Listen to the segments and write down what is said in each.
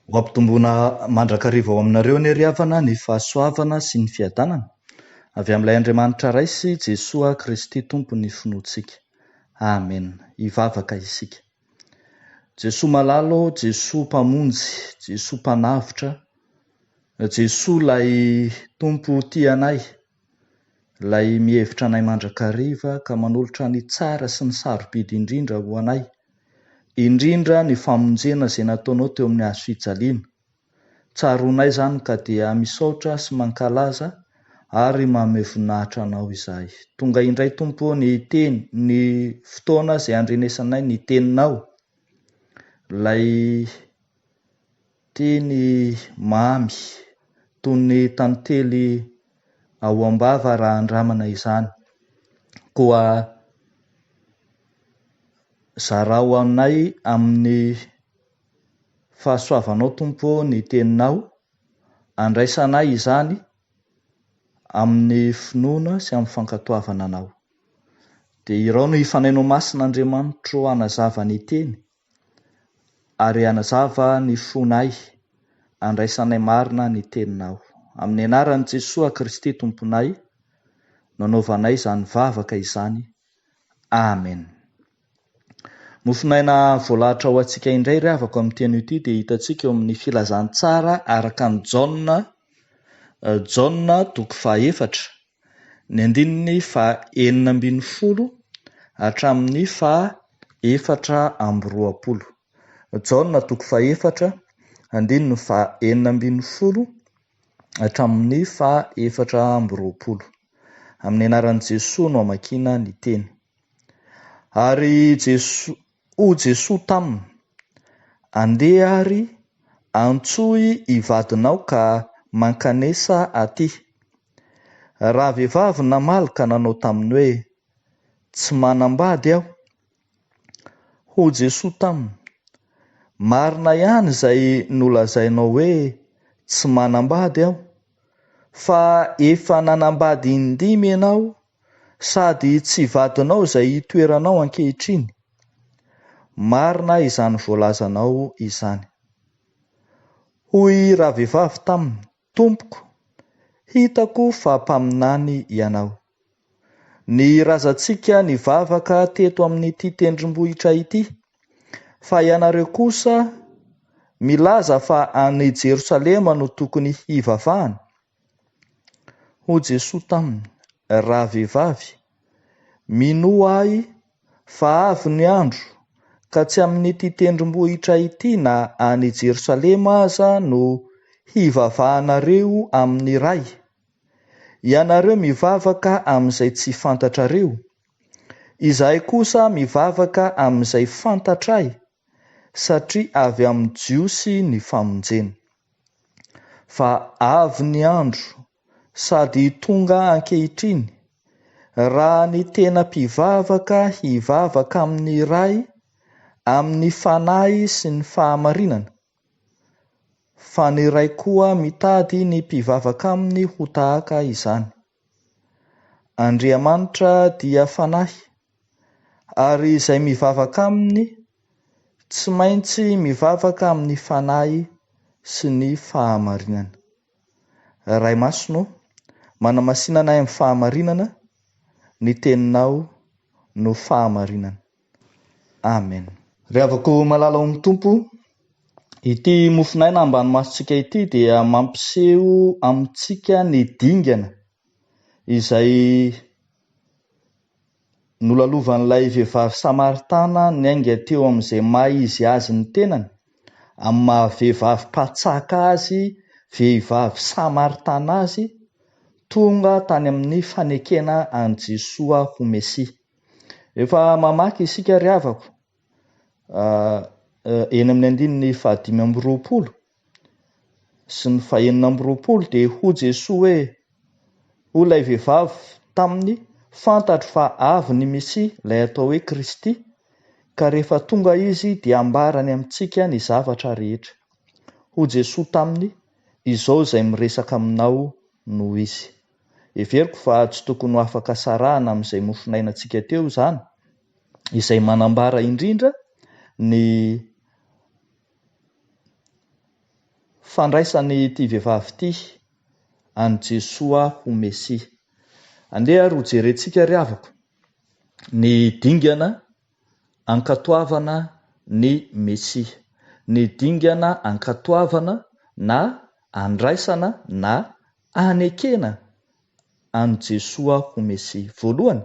Ho ampitomboana mandrakariva ao aminareo ny ry-havana, ny fahasoavana sy ny fiadanana avy amin'ilay Andriamanitra raisy Jesoa Kristy tompony finoantsika. Amen. Hivavaka isika. Jesoa malalo, Jesoa mpamonjy, Jesoa mpanavotra, Jesoa ilay tompo tia anay, ilay mihevitra anay mandrakariva ka manolotra ny tsara sy ny sarobidy indrindra ho anay, indrindra ny famonjena izay nataonao teo amin'ny hazo fijaliana. Tsaronay izany ka dia misaotra sy mankalaza ary manome voninahitra anao izahay. Tonga indray Tompo ny teny, ny fotoana izay andrenesanay ny teninao, ilay teny mamy toy ny tantely ao am-bava raha andramana izany, koa zarao anay amin'ny fahasoavanao Tompo ny teninao, andraisanay izany amin'ny finoana sy amin'ny fankatoavana anao. Dia irao no ifanainao masin'Andriamanitra hanazava ny teny ary hanazava ny fonay, andraisanay marina ny teninao. Amin'ny anaran'i Jesoa Kristy tomponay, nanaovanay izany vavaka izany. Amen. Mofinaina voalahatra ho antsika indray ry havako amin'ny teny ity dia hitantsika eo amin'ny filazantsara araka ny Jaona toko 4, ny andininy 420 hatramin'ny 420. Jaona toko 4, andininy 420 hatramin'ny 420. Amin'ny anaran'i Jesoa no amakiana ny teny. Ary Jesoa taminy, andeha ary antsoy ivadinao ka mankanesa aty. Raha vehivavy namaly ka nanao taminy hoe tsy manambady aho. Ho Jesoa taminy, marina ihany izay nolazainao hoe tsy manambady aho, fa efa nanambady indimy ianao sady tsy vadinao izay itoeranao ankehitriny. Marina izany voalazanao izany. Hoy raha vehivavy taminy, Tompoko, hitako fa mpaminany ianao. Ny razantsika nivavaka teto amin'ity tendrombohitra ity, fa ianareo kosa milaza fa any Jerosalema no tokony hivavahana. Ho Jesoa taminy, raha vehivavy, mino ahy fa avy ny andro ka tsy amin'ity tendrombohitra ity na any Jerosalema aza no hivavahanareo amin'ny iray. Ianareo mivavaka amin'izay tsy fantatrareo, izahay kosa mivavaka amin'izay fantatray, satria avy amin'ny jiosy ny famonjena. Fa avy ny andro sady tonga ankehitriny, raha ny tena mpivavaka hivavaka amin'ny iray amin'ny fanahy sy ny fahamarinana, fa ny iray koa mitady ny mpivavaka aminy ho tahaka izany. Andriamanitra dia fanahy, ary izay mivavaka aminy tsy maintsy mivavaka amin'ny fanahy sy ny fahamarinana. Ray masonao, manamasinanay amin'ny fahamarinana, ny teninao no fahamarinana. Amen. Ry havako malala amin'ny Tompo, ity mofinaina ambany masontsika ity dia mampiseho amintsika ny dingana izay nolalovan'ilay vehivavy Samaritana niainga teo amin'izay maha izy azy ny tenany, amin'ny maha vehivavy mpatsaka azy, vehivavy Samaritana azy, tonga tany amin'ny fanekena an Jesoa ho Mesia. Efa mamaky isika ry havako eny amin'ny andininy 520 sy ny 620 dia ho Jesoa hoe, ho ilay vehivavy taminy fantatro fa avy ny Mesia, ilay atao hoe Kristy, ka rehefa tonga izy dia ambarany amintsika ny zavatra rehetra. Ho Jesoa taminy, izao izay miresaka aminao no izy. Everiko fa tsy tokony ho afaka sarahana amin'izay mofinainantsika teo izany, izay manambara indrindra ny fandraisany ity vehivavy ity any Jesoa ho Mesia. Andeha ro jerentsika ry havako ny dingana ankatoavana ny Mesia, ny dingana ankatoavana na andraisana na anekena any Jesoa ho Mesia. Voalohany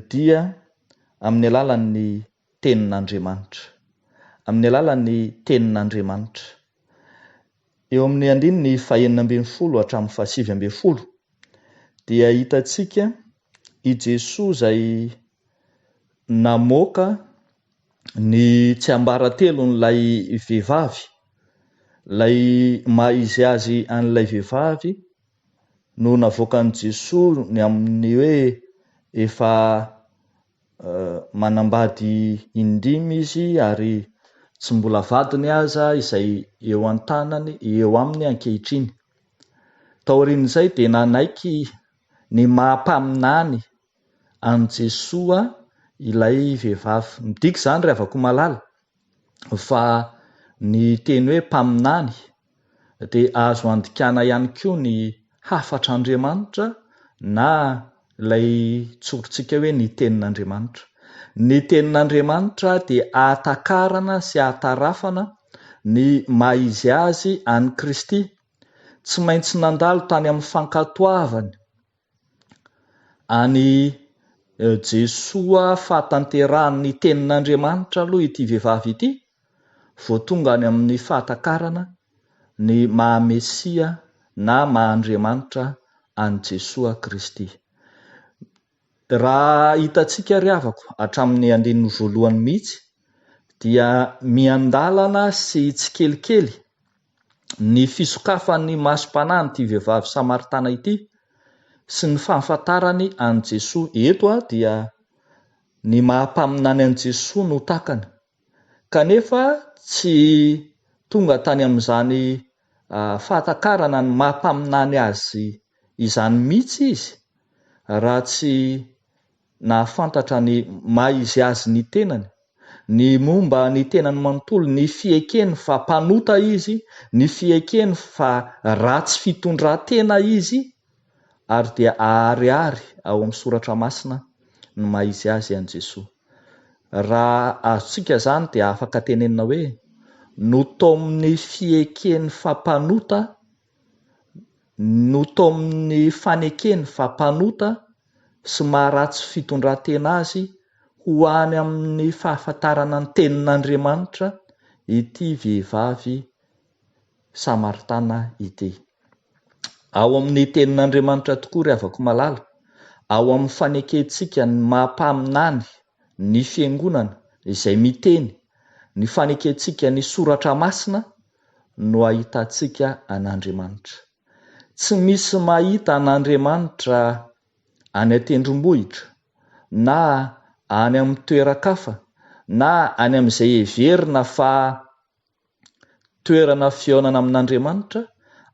dia amin'ny alalan'ny tenin'Andriamanitra, amin'ny alalan'ny tenin'Andriamanitra. Eo amin'ny andininy 240 hatramin'ny 720 dia hitantsika i Jesoa izay namoaka ny tsiambaratelon'ilay vehivavy, ilay maizy azy an'ilay vehivavy no navoakan'i Jesoa ny amin'ny hoe efa manambady indimy izy ary tsy mbola vadiny aza izay eo an-tanany eo amin'ny ankehitriny. Taorian'izay dia nanaiky ny mahampaminany an Jesoa ilay vehivavy. Midika izany ry havako malala fa ny teny hoe mpaminany dia azo andikana ihany koa ny hafatr'Andriamanitra na ilay tsorintsika hoe ny tenin'Andriamanitra. Ny tenin'Andriamanitra dia ahatakarana sy ahatarafana ny maizy azy any Kristy. Tsy maintsy nandalo tany amin'ny fankatoavany any Jesoa fahatanterahany tenin'Andriamanitra aloha ity vehivavy ity, vao tonga any amin'ny fahatakarana ny maha-Mesia na maha-Andriamanitra any Jesoa Kristy. Raha hitantsika ry havako hatramin'ny andininy voalohany mihitsy dia miandalana sy tsikelikely ny fisokafan'ny masom-panahy ity vehivavy Samaritana ity sy ny fahafantarany an Jesoa. Eto dia ny mahampaminany an Jesoa no takany, kanefa tsy tonga tany amin'izany fahatakarana ny mahampaminany azy izany mihitsy izy raha tsy nahafantatra ny maizy azy ny tenany, ny momba ny tenany manontolo, ny fiekeny fa mpanota izy, ny fiekeny fa ratsy fitondran-tena izy, ary dia ahariary ao amin'ny soratra masina ny maizy azy an Jesoa. Raha azontsika izany dia afaka tenenina hoe no tao amin'ny fiekeny fa mpanota, no tao amin'ny fanekeny fa mpanota sy maharatsy fitondran-tena azy ho any amin'ny fahafantarana ny tenin'Andriamanitra ity vehivavy Samaritana ity. Ao amin'ny tenin'Andriamanitra tokoa ry havako malala, ao amin'ny fanekentsika ny mahampaminany ny fiangonana izay miteny, ny fanekentsika ny soratra masina no ahitantsika an'Andriamanitra. Tsy misy mahita an'Andriamanitra any an-tendrombohitra na any amin'ny toeran-kafa na any amin'izay heverina fa toerana fihaonana amin'Andriamanitra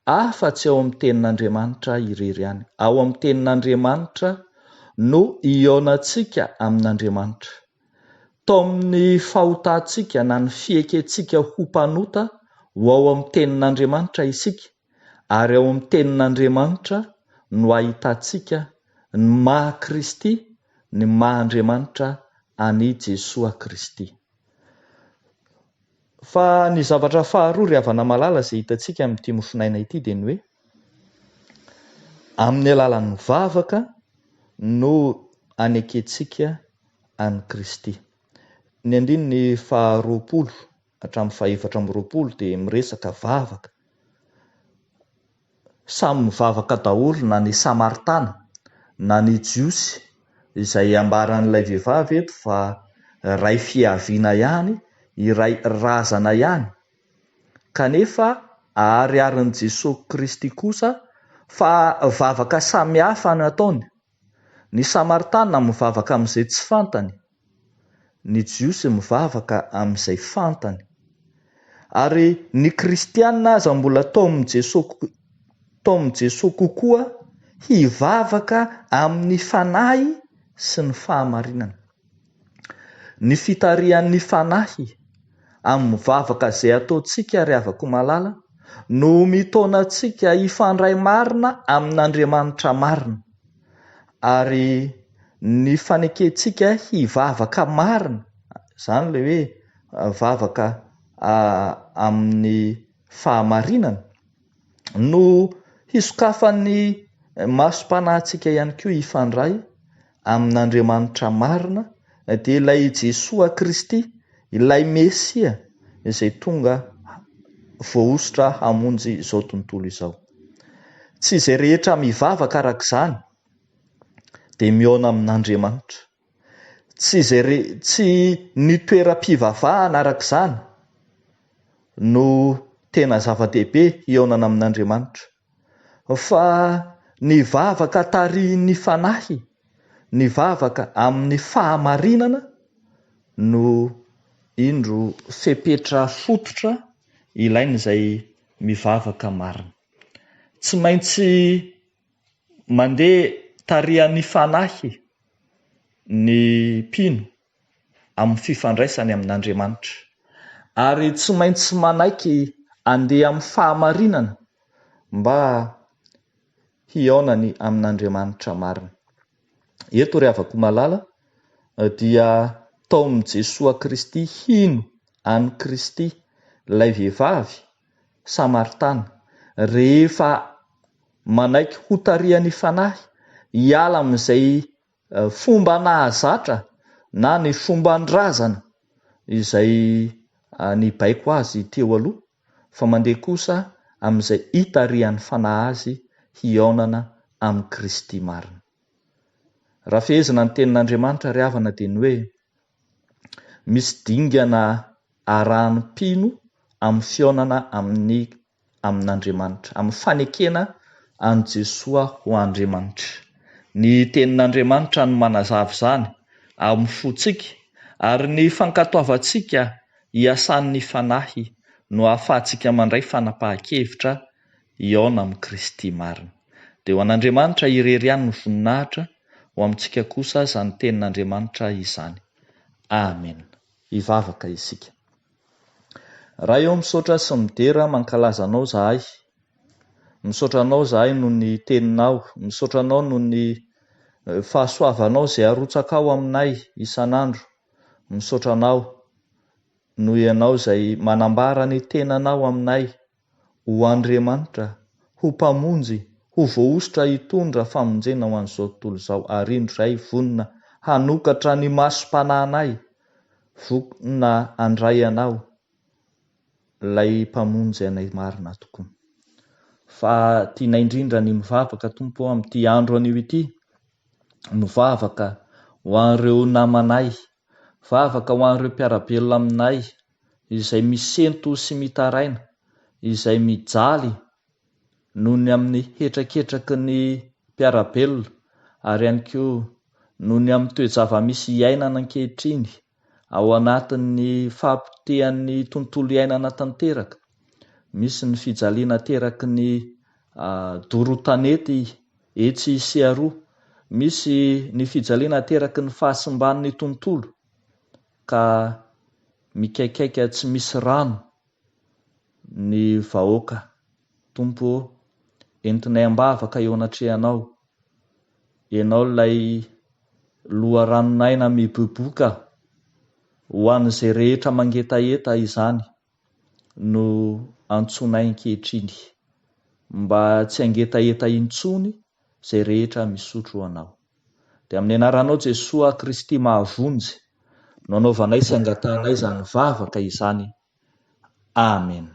afa-tsy ao amin'ny tenin'Andriamanitra irery ihany. Ao amin'ny tenin'Andriamanitra no hihaonantsika amin'Andriamanitra. Tao amin'ny fahotantsika na ny fiekentsika ho mpanota ho ao amin'ny tenin'Andriamanitra isika, ary ao amin'ny tenin'Andriamanitra no ahitantsika ny maha-Kristy, ny maha-Andriamanitra any Jesoa Kristy. Fa ny zavatra faharoa ry havana malala izay hitantsika amin'ity mofinaina ity dia ny hoe amin'ny alalan'ny vavaka no anekentsika any Kristy. Ny andininy 20 hatramin'ny 420 dia miresaka vavaka. Samy mivavaka daholo, na ny Samaritana na ny Jiosy, izay ambaran'ilay vehivavy eto fa iray fiaviana ihany, iray razana ihany, kanefa ahariarin'i Jesosy Kristy kosa fa vavaka samihafa no ataony. Ny Samaritana mivavaka amin'izay tsy fantany, ny Jiosy mivavaka amin'izay fantany. Ary ny kristianina aza mbola tao amin'ny Jesosy kokoa hivavaka amin'ny fanahy sy ny fahamarinana. Ny fitarihan'ny fanahy amin'ny mivavaka izay ataontsika ry havako malala no mitona antsika hifandray marina amin'Andriamanitra marina, ary ny fanekentsika hivavaka marina, izany le hoe vavaka amin'ny fahamarinana, no hisokafan'ny masom-panahintsika ihany koa hifandray amin'Andriamanitra marina, dia ilay Jesoa Kristy, ilay Mesia izay tonga voaositra hamonjy izao tontolo izao. Tsy izay rehetra mivavaka araka izany dia mihaona amin'Andriamanitra. Tsy ny toeram-pivavahana araka izany no tena zava-dehibe hihaonana amin'Andriamanitra, fa ny vavaka tarihin'ny fanahy, ny vavaka amin'ny fahamarinana no indro fepetra fototra ilain'izay mivavaka marina. Tsy maintsy mandeha tarihan'ny fanahy ny mpino amin'ny fifandraisany amin'Andriamanitra, ary tsy maintsy manaiky andeha amin'ny fahamarinana mba hihaonany amin'Andriamanitra marina. Eto ry havako malala dia taon'i Jesoa Kristy hino an'i Kristy ilay vehivavy Samaritana rehefa manaiky ho tarihan'ny fanahy hiala amin'izay fomba nahazatra na ny fomban-drazana izay nibaiko azy teo aloha, fa mandeha kosa amin'izay hitarihan'ny fanahy azy hihaonana amin'ny Kristy marina. Raha fehezina ny tenin'Andriamanitra ry havana dia ny hoe misy dingana arahan'ny mpino amin'ny fihaonana amin'Andriamanitra, amin'ny fanekena an'i Jesoa ho Andriamanitra. Ny tenin'Andriamanitra no manazava izany amin'ny fontsika, ary ny fankatoavantsika hiasan'ny fanahy no ahafahantsika mandray fanapahan-kevitra hihaona amin'ny Kristy marina. Dia ho an'Andriamanitra irery ihany ny voninahitra, ho amintsika kosa izany tenin'Andriamanitra izany. Amen. Hivavaka isika. Raha eo misaotra sy midera mankalaza anao zahay, misaotra anao zahay noho ny teninao, misaotra anao noho ny fahasoavanao izay arotsaka ao aminay isan'andro, misaotra anao noho ianao izay manambara ny tenanao aminay, ho Andriamanitra, ho mpamonjy, ho voaositra hitondra famonjena ho an'izao tontolo izao, ary indray vonona hanokatra ny masom-panahinay, vonona handray anao ilay mpamonjy anay marina tokoa. Fa tiana indrindra ny mivavaka Tompo amin'ity andro anio ity, mivavaka ho an'ireo namanay, mivavaka ho an'ireo mpiara-belona aminay izay misento sy mitaraina, izay mijaly noho ny amin'ny hetraketraky ny mpiara-belona, ary ihany koa noho ny amin'ny toe-java-misy iainana ankehitriny ao anatin'ny fampitehan'ny tontolo iainana tanteraka. Misy ny fijaliana teraky ny doro-tanety etsy sy aroa, misy ny fijaliana teraky ny fahasimban'ny tontolo, ka mikaikaika tsy misy rano ny vahoaka. Tompo, entinay ambavaka eo anatrehanao, ianao ilay loharanon'aina miboboka ho an'izay rehetra mangetaeta izany no antsonay ankehitriny, mba tsy hangetaeta intsony izay rehetra misotro anao. Dia amin'ny anaranao Jesoa Kristy mahavonjy no anaovanay sy angatahanay izany vavaka izany. Amen.